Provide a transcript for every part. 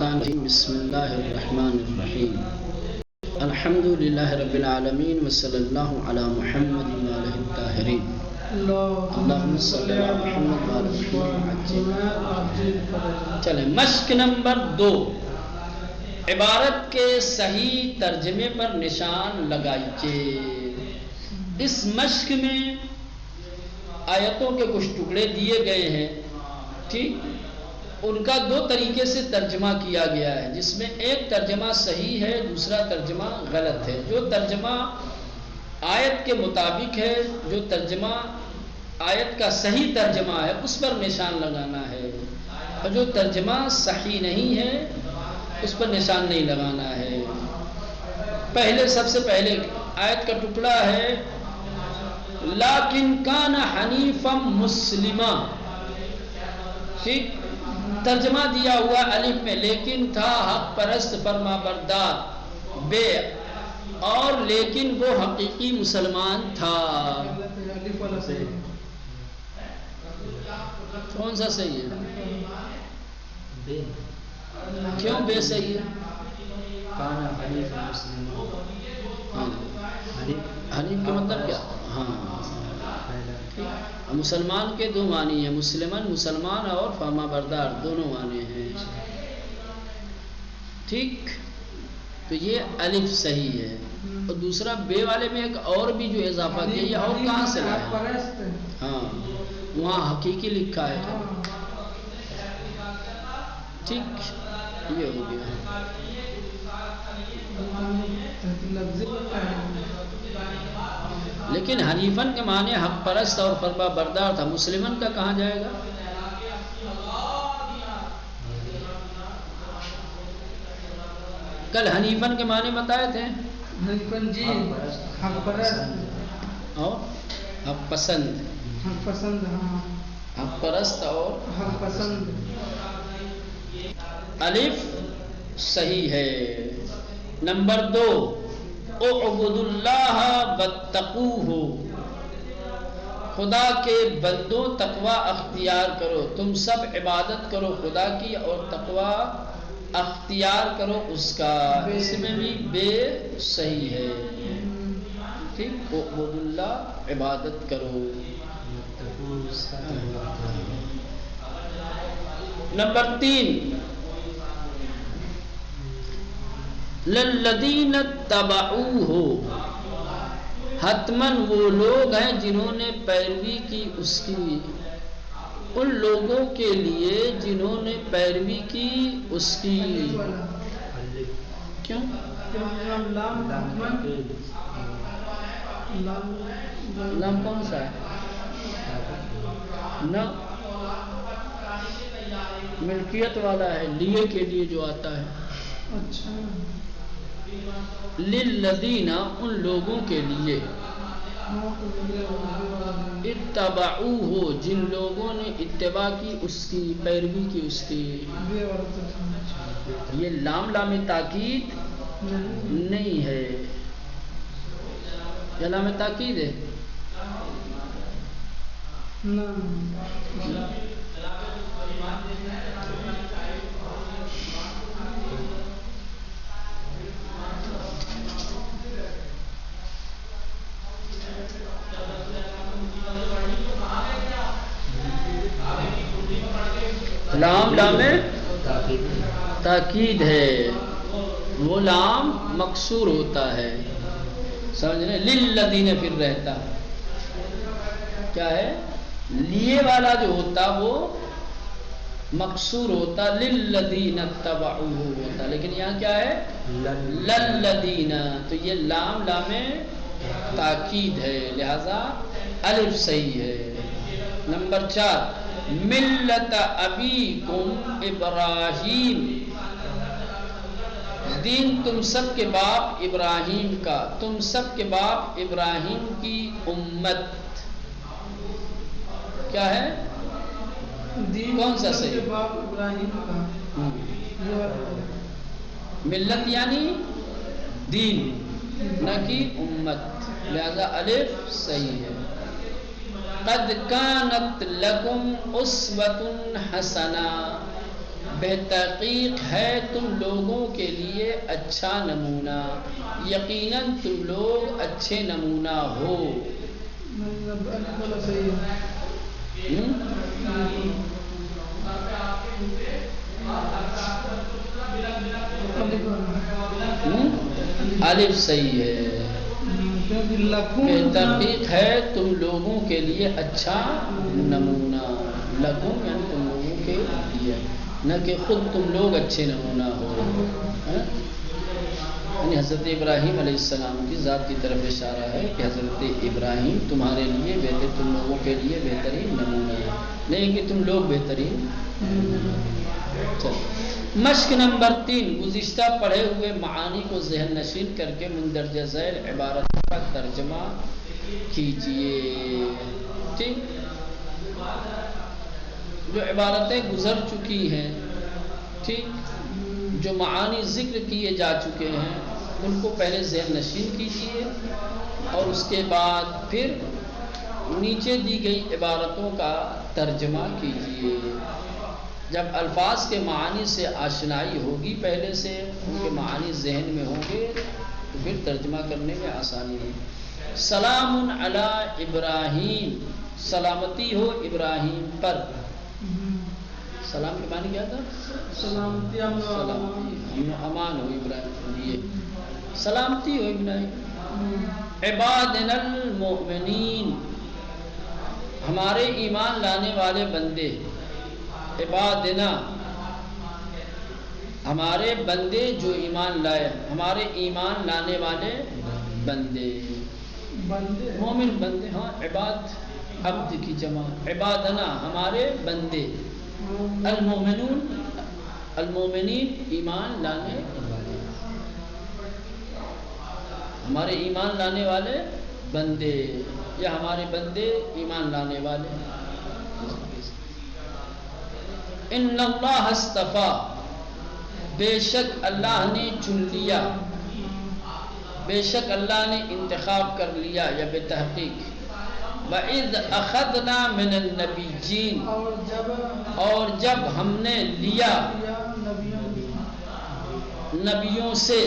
الشیطان الرجیم بسم اللہ الرحمن الرحیم الحمد للہ رب العالمین وصلی اللہ علی محمد وآلہ الطاہرین اللہم صلی علی محمد وآلہ محمد. چلیں مشق نمبر 2، عبارت کے صحیح ترجمے پر نشان لگائیے. اس مشق میں آیتوں کے کچھ ٹکڑے دیے گئے ہیں، ٹھیک، ان کا 2 طریقے سے ترجمہ کیا گیا ہے، جس میں ایک ترجمہ صحیح ہے، دوسرا ترجمہ غلط ہے. جو ترجمہ آیت کے مطابق ہے، جو ترجمہ آیت کا صحیح ترجمہ ہے، اس پر نشان لگانا ہے، اور جو ترجمہ صحیح نہیں ہے اس پر نشان نہیں لگانا ہے. سب سے پہلے آیت کا ٹکڑا ہے لیکن کان حنیفا مسلما، ٹھیک، ترجمہ دیا ہوا الف میں، لیکن تھا حق پرست فرما بردار بے، اور لیکن وہ حقیقی مسلمان تھا. کون سا صحیح ہے؟ کیوں بے صحیح ہے؟ حنیف کا مطلب کیا؟ مسلمان کے 2 معنی ہیں، مسلمان اور فرما بردار، دونوں معنی ہیں، ٹھیک. تو یہ الف صحیح ہے. اور دوسرا بے والے میں ایک اور بھی جو اضافہ کیا، یہ اور کہاں سے لایا؟ ہاں، وہاں حقیقی لکھا ہے، ٹھیک، یہ ہو گیا. لیکن حنیفن کے معنی حق پرست اور فرما بردار تھا، مسلمن کا کہاں جائے گا؟ کل حنیفن کے معنی بتائے تھے. حنیفن جی حق پرست اور حق پسند، حق پسند، ہاں، حق پرست اور حق پسند. الف صحیح ہے. نمبر 2، اعبدوا اللہ واتقوہ، خدا کے بندوں تقوی اختیار کرو، تم سب عبادت کرو خدا کی اور تقوی اختیار کرو اس کا. اس میں بھی بے صحیح ہے، ٹھیک، اعبدوا اللہ، عبادت کرو. نمبر 3، للذین اتبعوہ، حتماً وہ لوگ ہیں جنہوں نے پیروی کی اس کی، ان لوگوں کے لیے جنہوں نے پیروی کی اس کی. کیوں؟ لام کون سا ہے؟ نہ ملکیت والا ہے، لیے کے لیے جو آتا ہے. اچھا، للذین، ان لوگوں کے لیے، اتبعوہ، جن لوگوں نے اتباع کی اس کی، پیروی کی اس کی. یہ لام تاکید نہیں ہے، یہ لام تاکید ہے. لام تاکید ہے، وہ لام مکسور ہوتا ہے، سمجھ رہے؟ للذین پھر رہتا کیا ہے؟ لیے والا جو ہوتا وہ مکسور ہوتا، للذین اتبعوہ ہوتا، لیکن یہاں کیا ہے؟ للذین. تو یہ لام تاکید ہے، لہذا الف صحیح ہے. نمبر 4، ملت ابیکم ابراہیم، دین تم سب کے باپ ابراہیم کا، تم سب کے باپ ابراہیم کی امت. کیا ہے؟ کون سا صحیح؟ باپ ابراہیم کا. ملت یعنی دین، نہ کہ امت، لہذا الف صحیح ہے. قد کانت لکم اسوۃ حسنہ، بے تحقیق ہے تم لوگوں کے لیے اچھا نمونہ، یقیناً تم لوگ اچھے نمونہ ہو۔ الف صحیح ہے، بے تحقیق ہے تم لوگوں کے لیے اچھا نمونہ، لکم یعنی تم لوگوں کے لیے، نہ کہ خود تم لوگ اچھے نمونہ ہو۔ یعنی حضرت ابراہیم علیہ السلام کی ذات کی طرف اشارہ ہے کہ حضرت ابراہیم تمہارے لیے بہتر، تم لوگوں کے لیے بہترین نمونہ ہے، نہیں کہ تم لوگ بہترین۔ مشق نمبر 3، گزشتہ پڑھے ہوئے معانی کو ذہن نشین کر کے مندرجہ ذیل عبارت کا ترجمہ کیجئے۔ ٹھیک، جو عبارتیں گزر چکی ہیں، ٹھیک، جو معانی ذکر کیے جا چکے ہیں ان کو پہلے ذہن نشین کیجئے اور اس کے بعد پھر نیچے دی گئی عبارتوں کا ترجمہ کیجئے۔ جب الفاظ کے معانی سے آشنائی ہوگی، پہلے سے ان کے معانی ذہن میں ہوں گے تو پھر ترجمہ کرنے میں آسانی ہوگی۔ سلام علی ابراہیم، سلامتی ہو ابراہیم پر۔ سلام کے معنی کیا تھا؟ سلامتی، امان ہو ابراہیم لیے، سلامتی ہو ابراہیم۔ عبادنا المؤمنین، ہمارے ایمان لانے والے بندے، عبادنا ہمارے بندے جو ایمان لائے، ہمارے ایمان لانے والے بندے، مومن بندے، ہاں عباد عبد کی جمع، عبادنا ہمارے بندے، المومنون المومنین ایمان لانے والے، ہمارے ایمان لانے والے بندے یا ہمارے بندے ایمان لانے والے۔ ان اللہ اصطفیٰ، بے شک اللہ نے چن لیا، بے شک اللہ نے انتخاب کر لیا یا بے تحقیق۔ وَإِذْ أَخَذْنَا مِنَ النَّبِيِّينَ، اور جب ہم نے لیا نبیوں سے،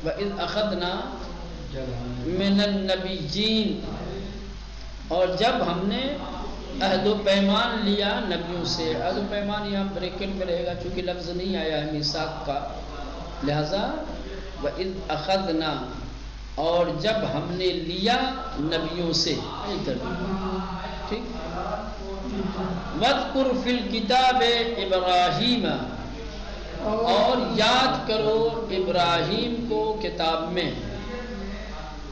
وَإِذْ أَخَذْنَا مِنَ النَّبِيِّينَ، اور جب ہم نے عہد و پیمان لیا نبیوں سے۔ عہد و پیمان یہاں بریکٹ میں رہے گا چونکہ لفظ نہیں آیا ہے میثاق کا، لہذا وَإِذْ أَخَذْنَا، اور جب ہم نے لیا نبیوں سے، ٹھیک۔ وَاذْكُرْ فِي الْكِتَابِ ابراہیم، اور یاد کرو ابراہیم کو کتاب میں،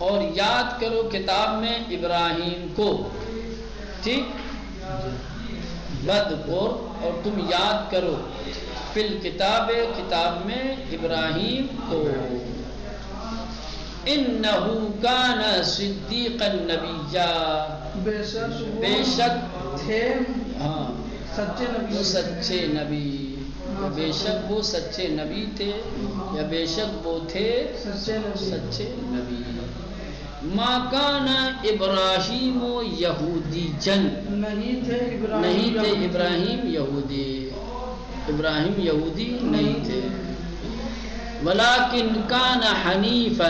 اور یاد کرو کتاب میں ابراہیم کو، ٹھیک۔ وَاذْكُرْ، اور تم یاد کرو، فی الکتاب کتاب میں، ابراہیم کو، انہ کان صدیقا نبیا، بے شک تھے ہاں وہ سچے نبی، بے شک وہ سچے نبی تھے یا بے شک وہ تھے سچے نبی۔ ما کان ابراہیم یہودی جن، نہیں تھے ابراہیم یہودی، ابراہیم یہودی نہیں تھے۔ ولیکن کان حنیفا،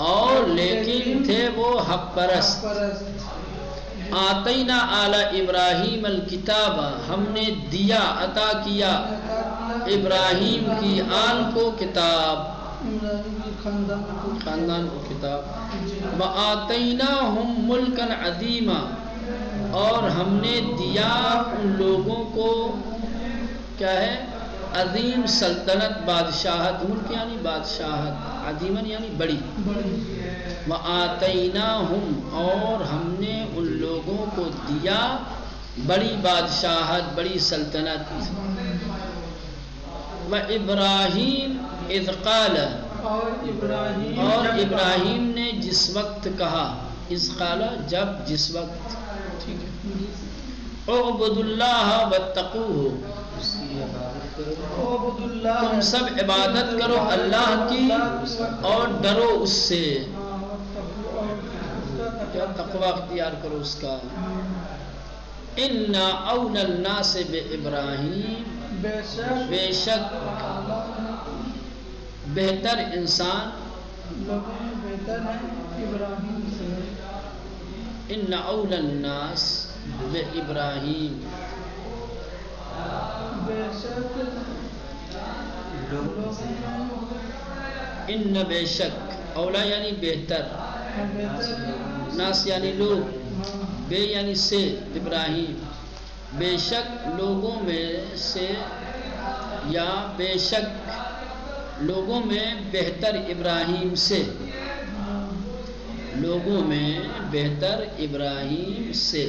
اور لیکن تھے وہ حق پرست۔ آتینا آل ابراہیم الکتاب، ہم نے دیا عطا کیا ابراہیم کی آل کو کتاب، خاندان کو کتاب۔ وآتیناہم ملکا عظیما، اور ہم نے دیا ان لوگوں کو کیا ہے، عظیم سلطنت، بادشاہت، ملک یعنی بادشاہت، عظیمن یعنی بڑی۔ وآتیناہم، اور ہم نے ان لوگوں کو دیا بڑی بادشاہت، بڑی سلطنت۔ وابراہیم اذ قال، اور ابراہیم نے جس وقت کہا، اذ قال جب، جس وقت، ٹھیک ہے۔ اعبدوا اللہ واتقوہ، تم سب عبادت کرو اللہ کی اور ڈرو اس سے، کیا تقوی اختیار کرو اس کا۔ ان اول الناس بابراہیم، بے شک بہتر انسان لوگوں میں بہتر ہے ابراہیم سے، ان اول الناس بابراہیم، بے شک لوگوں ان بے شک، اولا یعنی بہتر، میں بہتر ناس یعنی لوگ، بے یعنی سے، ابراہیم بے شک لوگوں میں سے، یا بے شک لوگوں میں بہتر ابراہیم سے، لوگوں میں بہتر ابراہیم سے،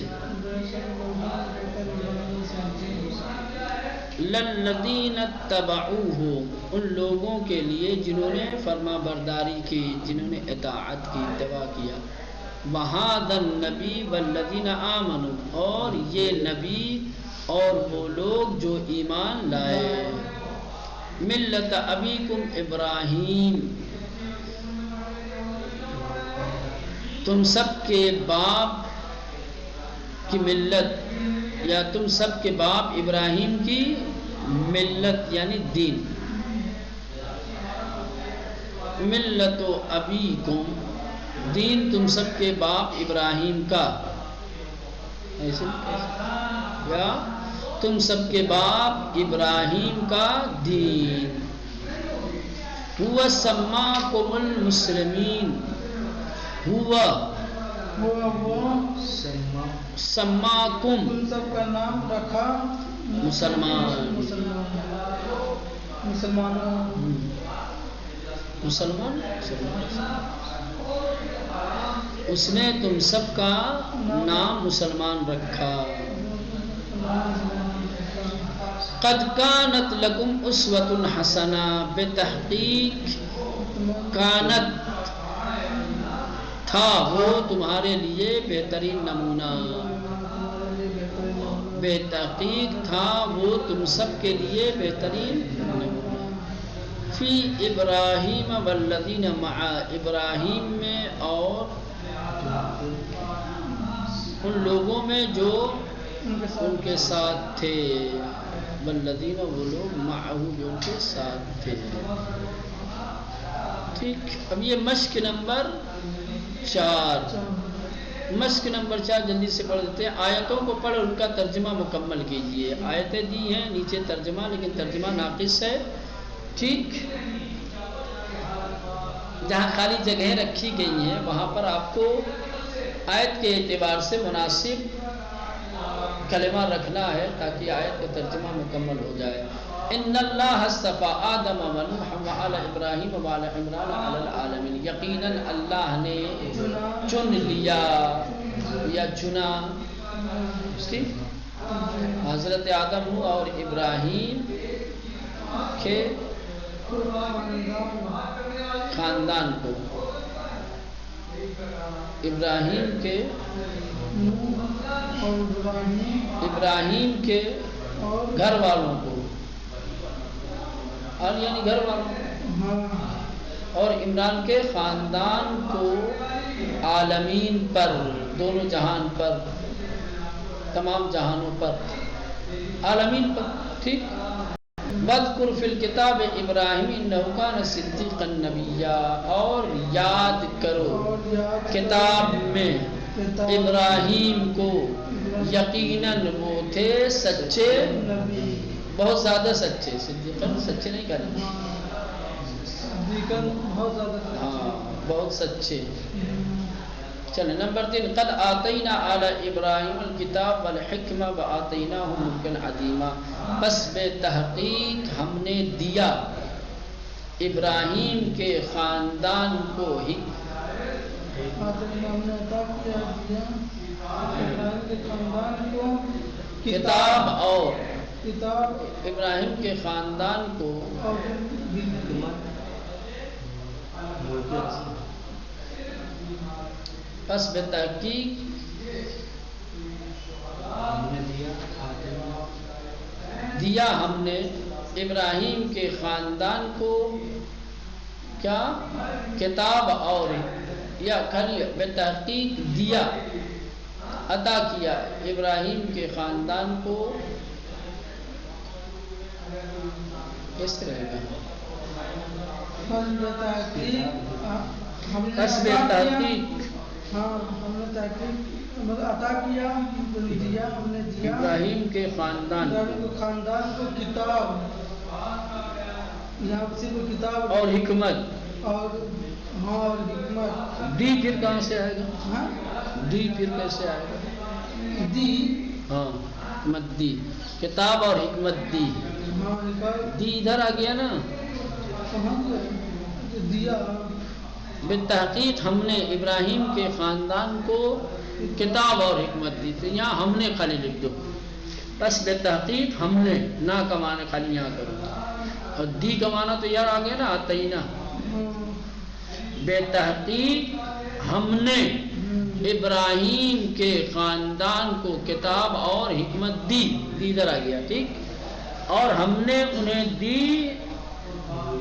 للذین اتبعوہ، ان لوگوں کے لیے جنہوں نے فرما برداری کی، جنہوں نے اطاعت کی، اتباع کیا، وہذا النبی والذین آمنوا، اور یہ نبی اور وہ لوگ جو ایمان لائے، ملت ابیکم ابراہیم، تم سب کے باپ کی ملت، یا تم سب کے باپ ابراہیم کی ملت یعنی دین، ملت ابیکم، دین تم سب کے باپ ابراہیم کا، ایسے یا تم سب کے باپ ابراہیم کا دین، ہوا سماکم المسلمین، ہوا وہ سماکم، ان سب کا نام رکھا مسلمان، مسلمان، اس نے تم سب کا نام مسلمان رکھا، قد کانت لکم اسوۃ حسنہ، بتحقیق کانت تھا وہ تمہارے لیے بہترین نمونہ، بے تحقیق تھا وہ تم سب کے لیے بہترین نمونہ، فی ابراہیم والذین معا، ابراہیم میں اور ان لوگوں میں جو ان کے ساتھ تھے، والذین وہ لوگ معہو جو ان کے ساتھ تھے، ٹھیک۔ اب یہ مشق نمبر 4، مشق نمبر 4 جلدی سے پڑھ دیتے ہیں، آیتوں کو پڑھ ان کا ترجمہ مکمل کیجئے، آیتیں دی ہیں نیچے ترجمہ، لیکن ترجمہ ناقص ہے، ٹھیک، جہاں خالی جگہیں رکھی گئی ہیں وہاں پر آپ کو آیت کے اعتبار سے مناسب کلمہ رکھنا ہے تاکہ آیت کا ترجمہ مکمل ہو جائے۔ ان اللہ اصطفیٰ آدم ونوح وآل ابراہیم وآل عمران علی العالمین، یقیناً اللہ نے چن لیا یا چنا حضرت آدم اور ابراہیم کے خاندان کو، ابراہیم کے ابراہیم کے گھر والوں کو، اور یعنی گھر والوں، اور عمران کے خاندان کو، عالمین پر، دونوں جہان پر، تمام جہانوں پر، عالمین پر، ٹھیک۔ وَاذْكُرْ فِي الْكِتَابِ إِبْرَاهِيمَ إِنَّهُ كَانَ صِدِّيقًا نَبِيًّا، اور یاد کرو کتاب میں ابراہیم کو، یقیناً وہ تھے سچے، بہت زیادہ سچے، صدیقاً سچے نہیں کہنا، ہاں بہت سچے۔ چلیں نمبر 3، قد آتینا آل ابراہیم الکتاب والحکمہ وآتیناہم ملکا عظیما، بس بے تحقیق ہم نے دیا ابراہیم کے خاندان کو کتاب، اور ابراہیم کے خاندان کو بس بے تحقیق دیا ہم نے ابراہیم کے خاندان کو کیا کتاب، اور یا بے تحقیق دیا عطا کیا ابراہیم کے خاندان کو. کس رہے گا قصب تحقیق. ہاں ہم نے تحقیق عطا کیا، دیا ہم نے دیا ابراہیم کے خاندان کو کتاب، یہاں سے کوئی کتاب اور حکمت. اور اور حکمت. دی پھر کہاں سے آئے گا؟ دی پھر کیسے آئے گا؟ دی ہاں حکمت دی، کتاب اور حکمت دی. دی ادھر آ گیا نا. دیا بالتحقیق ہم نے ابراہیم کے خاندان کو کتاب اور حکمت دی تھی. یہاں ہم نے خالی لکھ دو بس. بالتحقیق ہم نے نہ کمانے خالی یہاں کرو. اور دی کمانا تو یار آ گیا نا آتینا. بے تحقیق ہم نے ابراہیم کے خاندان کو کتاب اور حکمت دی. ادھر آ گیا ٹھیک. اور ہم نے انہیں دی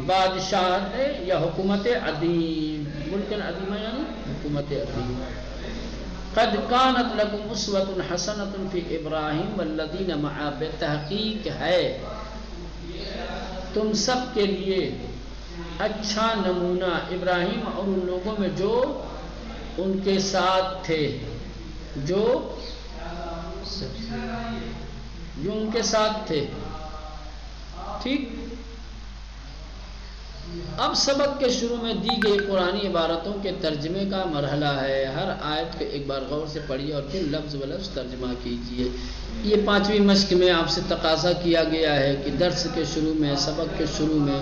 بادشاہت یا حکومت عظیم. ملک عظیم یعنی حکومت عظیم. قد کانت لکم اسوۃ حسنۃ فی ابراہیم والذین معہ. بے تحقیق ہے تم سب کے لیے اچھا نمونہ ابراہیم اور ان لوگوں میں جو ان کے ساتھ تھے، جو ان کے ساتھ تھے. ٹھیک. اب سبق کے شروع میں دی گئی قرآنی عبارتوں کے ترجمے کا مرحلہ ہے. ہر آیت کو ایک بار غور سے پڑھیے اور پھر لفظ بلفظ ترجمہ کیجیے. یہ 5ویں مشق میں آپ سے تقاضا کیا گیا ہے کہ درس کے شروع میں، سبق کے شروع میں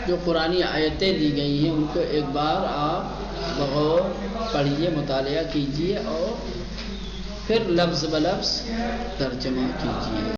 جو قرآنی آیتیں دی گئی ہیں ان کو ایک بار آپ بغور پڑھیے، مطالعہ کیجیے اور پھر لفظ بلفظ ترجمہ کیجیے.